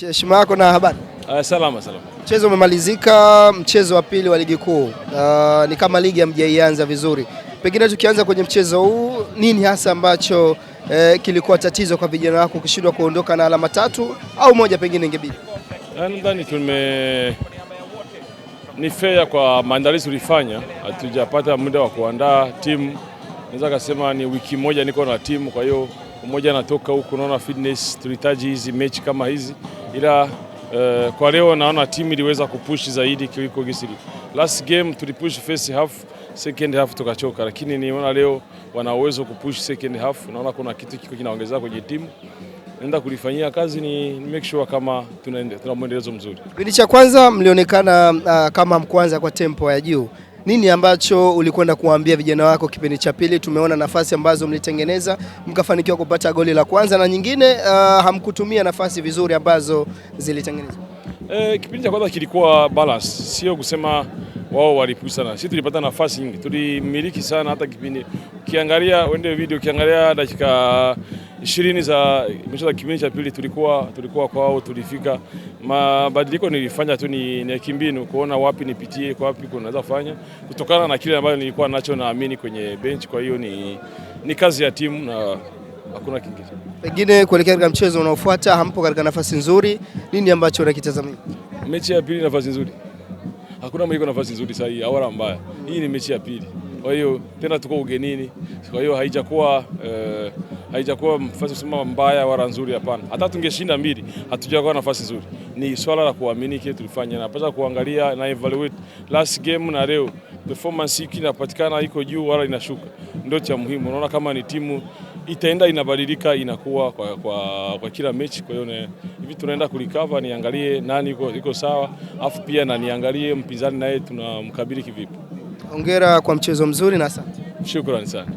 Heshima yako na habari? Salama. Mchezo umemalizika, mchezo wa pili wa ligi kuu. Ni kama ligi hamjaianza vizuri. Pengine tukianza kwenye mchezo huu, nini hasa ambacho kilikuwa tatizo kwa vijana wako kushindwa kuondoka na alama tatu au moja pengine ingebidi? Nadhani ni fair kwa maandalizi tulifanya, hatujapata muda wa kuandaa timu. Naweza kusema ni wiki moja niko na timu, kwa hiyo mmoja anatoka huko, naona fitness tulihitaji hizi mechi kama hizi, ila kwa leo naona timu iliweza kupush zaidi kuliko gisiri. Last game tulipush first half, second half tukachoka, lakini niona leo wana uwezo kupush second half. Naona kuna kitu kiko kinaongezeka kwenye timu, naenda kulifanyia kazi, ni make sure kama tuna mwendelezo mzuri. Kipindi cha kwanza mlionekana kama mkwanza kwa tempo ya juu. Nini ambacho ulikwenda kuambia vijana wako kipindi cha pili? Tumeona nafasi ambazo mlitengeneza mkafanikiwa kupata goli la kwanza na nyingine hamkutumia nafasi vizuri ambazo zilitengenezwa. Kipindi cha kwanza kilikuwa balance, sio kusema wao walipush sana. Sisi tulipata nafasi nyingi, tulimiliki sana. Hata kipindi ukiangalia wende video, ukiangalia dakika 20 za mchezo kipindi cha pili tulikuwa kwao, tulifika. Mabadiliko nilifanya tu ni kimbinu kuona wapi nipitie, kwa wapi kunaweza kufanya kutokana na kile ambacho nilikuwa nacho, naamini kwenye bench. Kwa hiyo ni kazi ya timu na hakuna kingine. Pengine kuelekea katika mchezo unaofuata, hampo katika nafasi nzuri, nini ambacho unakitazamia? Mechi ya pili nafasi nzuri. Hakuna mwiko nafasi nzuri sasa hii au mbaya. Hii ni mechi ya pili. Kwa hiyo tena tuko ugenini. Kwa hiyo haijakuwa nafasi kusema mbaya wala nzuri, hapana. Hata tungeshinda mbili, hatujakuwa nafasi nzuri. Ni swala la kuamini kile tulifanya. Napaswa kuangalia na evaluate last game na leo. Performance hii inapatikana iko juu wala inashuka. Ndio cha muhimu. Unaona kama ni timu itaenda inabadilika, inakuwa kwa kila mechi. Kwa hiyo hivi tunaenda kulikava, niangalie nani iko sawa, afu pia na niangalie mpinzani naye tunamkabili kivipi. Hongera kwa mchezo mzuri na asante. Shukrani sana.